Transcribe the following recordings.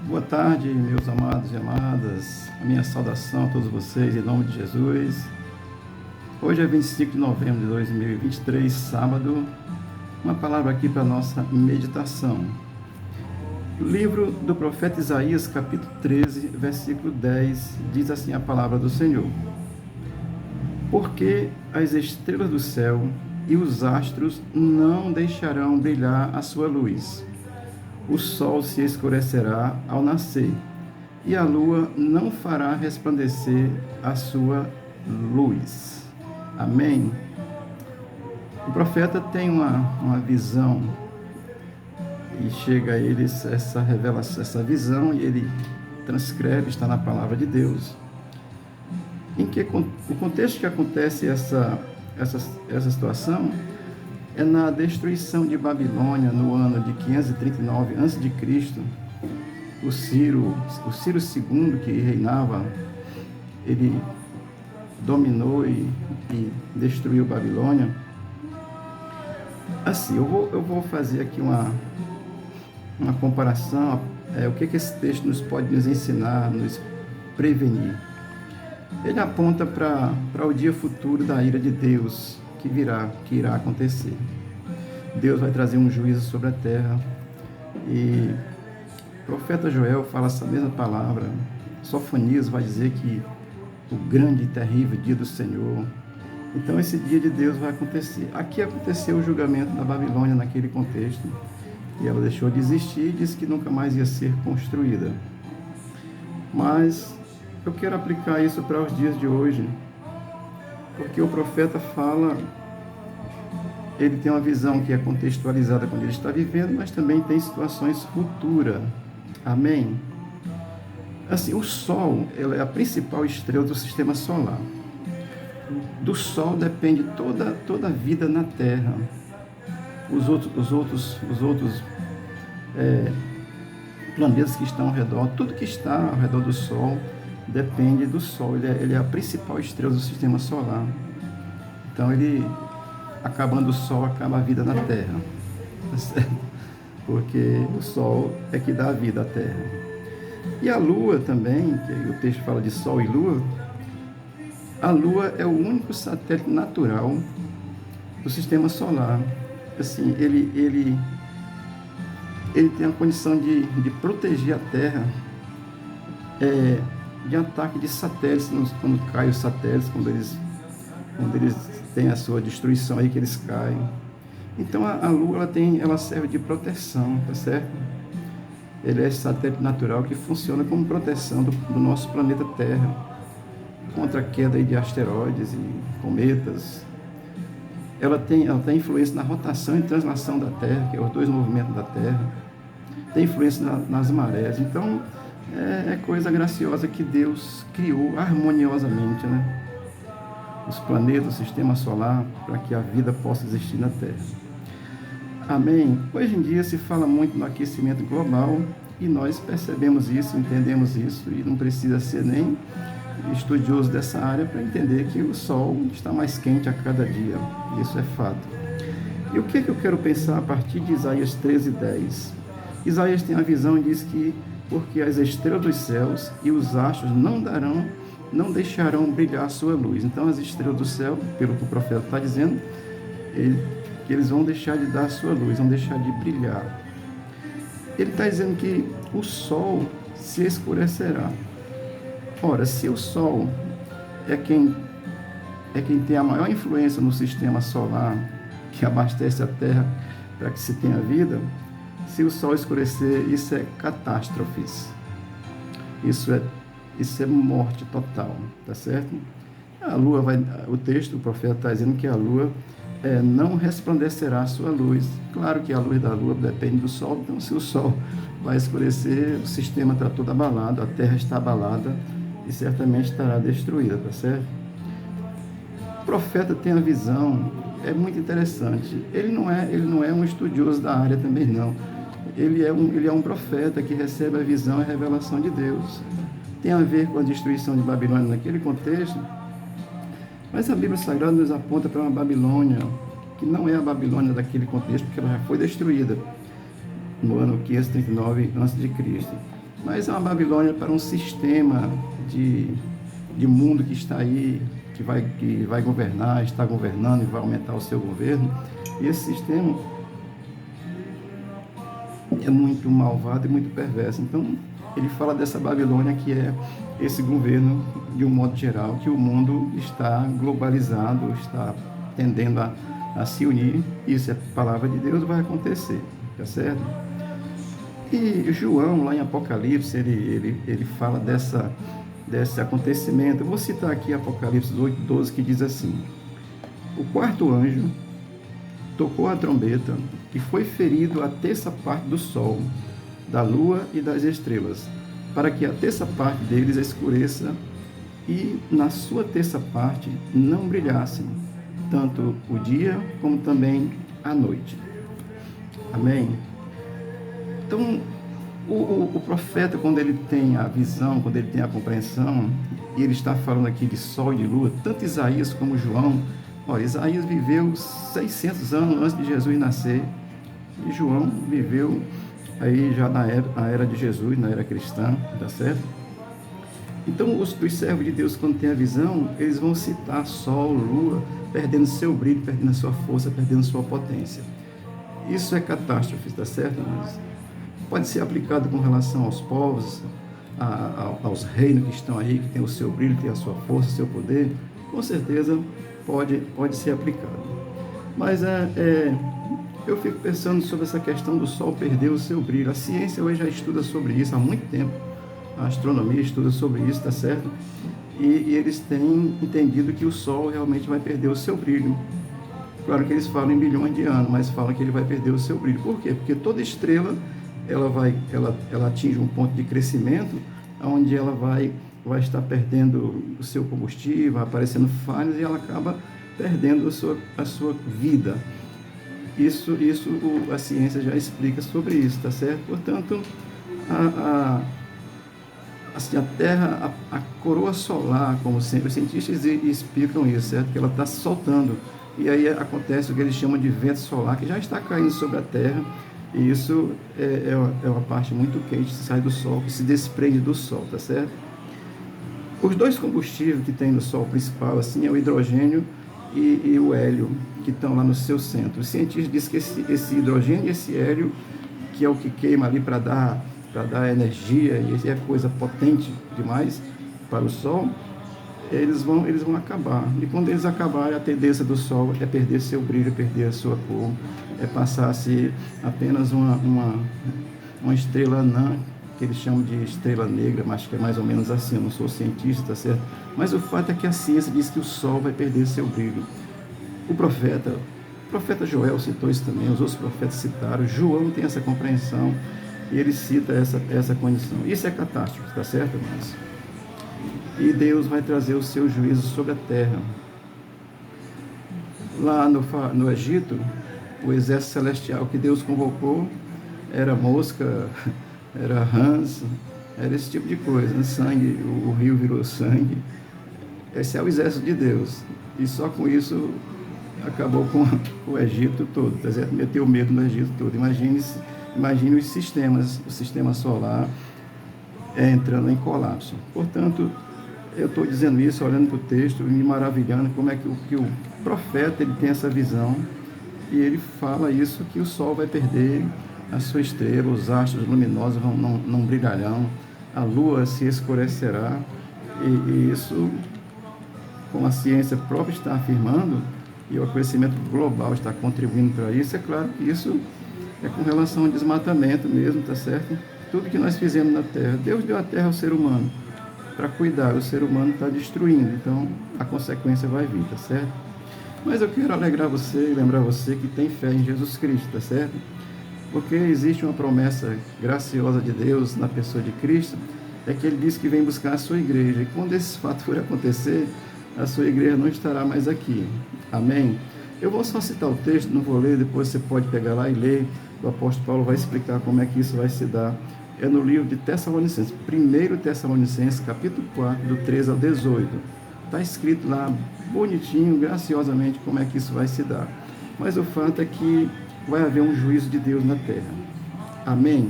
Boa tarde, meus amados e amadas. A minha saudação a todos vocês, em nome de Jesus. Hoje é 25 de novembro de 2023, sábado. Uma palavra aqui para a nossa meditação. Livro do profeta Isaías, capítulo 13, versículo 10, diz assim a palavra do Senhor. Porque as estrelas do céu e os astros não deixarão brilhar a sua luz. O sol se escurecerá ao nascer, e a lua não fará resplandecer a sua luz. Amém? O profeta tem uma visão, e chega a ele essa revelação, essa visão, e ele transcreve, está na palavra de Deus, em que o contexto que acontece essa situação é na destruição de Babilônia no ano de 539 a.C. O Ciro II, que reinava, ele dominou e destruiu Babilônia. Assim, eu vou fazer aqui uma comparação, o que esse texto pode nos ensinar, nos prevenir. Ele aponta para o dia futuro da ira de Deus, que irá acontecer. Deus vai trazer um juízo sobre a terra, e o profeta Joel fala essa mesma palavra. Sofonias vai dizer que o grande e terrível dia do Senhor. Então esse dia de Deus vai acontecer. Aqui aconteceu o julgamento da Babilônia naquele contexto, e ela deixou de existir e disse que nunca mais ia ser construída. Mas eu quero aplicar isso para os dias de hoje, porque o profeta fala, ele tem uma visão que é contextualizada quando ele está vivendo, mas também tem situações futuras. Amém? Assim, o Sol, ele é a principal estrela do sistema solar. Do Sol depende toda a vida na Terra. Os outros planetas que estão ao redor, tudo que está ao redor do Sol depende do Sol. Ele é a principal estrela do sistema solar. Então, acabando o Sol, acaba a vida na Terra, tá certo? Porque o Sol é que dá a vida à Terra. E a Lua também, que o texto fala de Sol e Lua. A Lua é o único satélite natural do sistema solar. Assim, ele tem a condição de proteger a Terra de ataque de satélites, quando caem os satélites, quando eles têm a sua destruição aí, que eles caem. Então a Lua ela serve de proteção, tá certo? Ele é esse satélite natural que funciona como proteção do nosso planeta Terra contra a queda de asteroides e cometas. Ela tem influência na rotação e translação da Terra, que é os dois movimentos da Terra. Tem influência nas marés. Então é coisa graciosa que Deus criou harmoniosamente, né? Os planetas, o sistema solar, para que a vida possa existir na Terra. Amém? Hoje em dia se fala muito no aquecimento global, e nós percebemos isso, entendemos isso, e não precisa ser nem estudioso dessa área para entender que o Sol está mais quente a cada dia. Isso é fato. E o que eu quero pensar a partir de Isaías 13:10? Isaías tem a visão e diz que porque as estrelas dos céus e os astros não deixarão brilhar a sua luz. Então as estrelas do céu, pelo que o profeta está dizendo, que eles vão deixar de dar a sua luz, vão deixar de brilhar. Ele está dizendo que o sol se escurecerá. Ora, se o sol é quem tem a maior influência no sistema solar, que abastece a Terra para que se tenha vida, se o sol escurecer, isso é catástrofes. Isso é morte total, tá certo? A lua o texto, o profeta está dizendo que a lua não resplandecerá a sua luz. Claro que a luz da lua depende do sol, então se o sol vai escurecer, o sistema está todo abalado, a Terra está abalada e certamente estará destruída, tá certo? O profeta tem a visão, é muito interessante. Ele não é um estudioso da área também, não. Ele é um profeta que recebe a visão e a revelação de Deus. Tem a ver com a destruição de Babilônia naquele contexto, mas a Bíblia Sagrada nos aponta para uma Babilônia que não é a Babilônia daquele contexto, porque ela já foi destruída no ano 539 a.C. mas é uma Babilônia para um sistema de mundo que está aí, que vai governar, está governando e vai aumentar o seu governo. E esse sistema é muito malvado e muito perverso. Então, ele fala dessa Babilônia que é esse governo, de um modo geral, que o mundo está globalizado, está tendendo a se unir. Isso é palavra de Deus, vai acontecer, tá certo? E João, lá em Apocalipse, ele fala desse acontecimento. Eu vou citar aqui Apocalipse 8:12, que diz assim: o quarto anjo tocou a trombeta e foi ferido a terça parte do sol, da lua e das estrelas, para que a terça parte deles escureça e na sua terça parte não brilhassem, tanto o dia como também a noite. Amém? Então, o profeta, quando ele tem a visão, quando ele tem a compreensão, e ele está falando aqui de sol e de lua, tanto Isaías como João. Olha, Isaías viveu 600 anos antes de Jesus nascer, e João viveu aí já na era de Jesus, na era cristã, tá certo? Então, os servos de Deus, quando tem a visão, eles vão citar sol, lua, perdendo seu brilho, perdendo a sua força, perdendo sua potência. Isso é catástrofe, tá certo? Mas pode ser aplicado com relação aos povos, aos reinos que estão aí, que tem o seu brilho, tem a sua força, o seu poder. Com certeza pode ser aplicado. Mas eu fico pensando sobre essa questão do sol perder o seu brilho. A ciência hoje já estuda sobre isso há muito tempo. A astronomia estuda sobre isso, tá certo? E eles têm entendido que o sol realmente vai perder o seu brilho. Claro que eles falam em bilhões de anos, mas falam que ele vai perder o seu brilho. Por quê? Porque toda estrela ela atinge um ponto de crescimento onde ela vai estar perdendo o seu combustível, aparecendo falhas, e ela acaba perdendo a sua vida. Isso a ciência já explica sobre isso, tá certo? Portanto, assim, a Terra, a coroa solar, como sempre, os cientistas explicam isso, certo? Que ela está se soltando. E aí acontece o que eles chamam de vento solar, que já está caindo sobre a Terra. E isso é uma parte muito quente que sai do Sol, que se desprende do Sol, tá certo? Os dois combustíveis que tem no Sol principal, assim, é o hidrogênio e o hélio, que estão lá no seu centro. Os cientistas dizem que esse hidrogênio e esse hélio, que é o que queima ali para dar energia, e é coisa potente demais para o Sol, eles vão acabar. E quando eles acabarem, a tendência do Sol é perder seu brilho, perder a sua cor, é passar a ser apenas uma estrela anã, que eles chamam de estrela negra, mas que é mais ou menos assim. Eu não sou cientista, tá certo? Mas o fato é que a ciência diz que o Sol vai perder seu brilho. O profeta Joel citou isso também, os outros profetas citaram, João tem essa compreensão, e ele cita essa condição. Isso é catástrofe, tá certo, irmãos? E Deus vai trazer o seu juízo sobre a terra. Lá no Egito, o exército celestial que Deus convocou era mosca, era rãs, era esse tipo de coisa, né? Sangue, o rio virou sangue. Esse é o exército de Deus. E só com isso acabou com o Egito todo, tá certo? Meteu medo no Egito todo. Imagine os sistemas, o sistema solar entrando em colapso. Portanto, eu estou dizendo isso, olhando para o texto, me maravilhando como é que o profeta ele tem essa visão, e ele fala isso, que o sol vai perder a sua estrela, os astros luminosos não brilharão, a lua se escurecerá, e isso, como a ciência própria está afirmando, e o conhecimento global está contribuindo para isso, é claro que isso é com relação ao desmatamento mesmo, tá certo? Tudo que nós fizemos na Terra, Deus deu a Terra ao ser humano para cuidar, o ser humano está destruindo, então a consequência vai vir, tá certo? Mas eu quero alegrar você e lembrar você que tem fé em Jesus Cristo, tá certo? Porque existe uma promessa graciosa de Deus na pessoa de Cristo, é que ele diz que vem buscar a sua igreja, e quando esse fato for acontecer, a sua igreja não estará mais aqui. Amém? Eu vou só citar o texto, não vou ler, depois você pode pegar lá e ler. O apóstolo Paulo vai explicar como é que isso vai se dar. É no livro de Tessalonicenses, 1 Tessalonicenses, capítulo 4, do 13 ao 18. Está escrito lá, bonitinho, graciosamente, como é que isso vai se dar. Mas o fato é que vai haver um juízo de Deus na terra. Amém?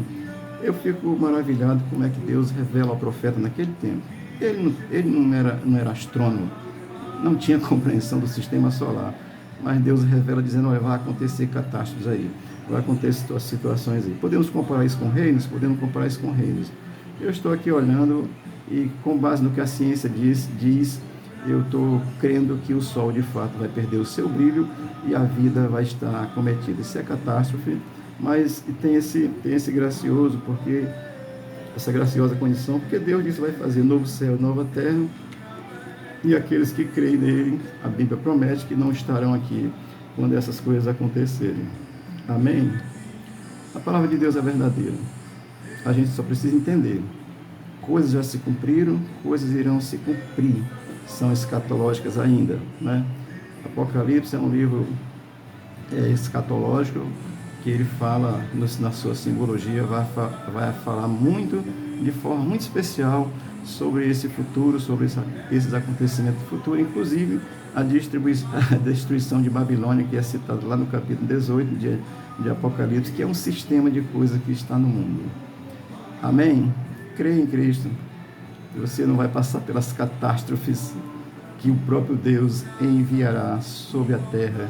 Eu fico maravilhado como é que Deus revela ao profeta naquele tempo. Ele não era astrônomo, não tinha compreensão do sistema solar, mas Deus revela dizendo, olha, vai acontecer catástrofes aí, vai acontecer situações aí. Podemos comparar isso com reinos? Podemos comparar isso com reinos. Eu estou aqui olhando e, com base no que a ciência diz, eu estou crendo que o Sol, de fato, vai perder o seu brilho e a vida vai estar acometida. Isso é catástrofe, mas tem esse gracioso, porque essa graciosa condição, porque Deus disse que vai fazer novo céu, nova terra, e aqueles que creem nele, a Bíblia promete que não estarão aqui quando essas coisas acontecerem. Amém? A palavra de Deus é verdadeira. A gente só precisa entender. Coisas já se cumpriram, coisas irão se cumprir. São escatológicas ainda, né? Apocalipse é um livro escatológico, que ele fala, na sua simbologia, vai falar muito, de forma muito especial, sobre esse futuro, sobre esses acontecimentos futuros, inclusive a destruição de Babilônia, que é citado lá no capítulo 18 de Apocalipse, que é um sistema de coisas que está no mundo. Amém? Creia em Cristo. Você não vai passar pelas catástrofes que o próprio Deus enviará sobre a terra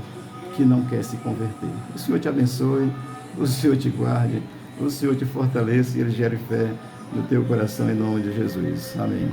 que não quer se converter. O Senhor te abençoe, o Senhor te guarde, o Senhor te fortaleça e Ele gere fé no teu coração em nome de Jesus. Amém.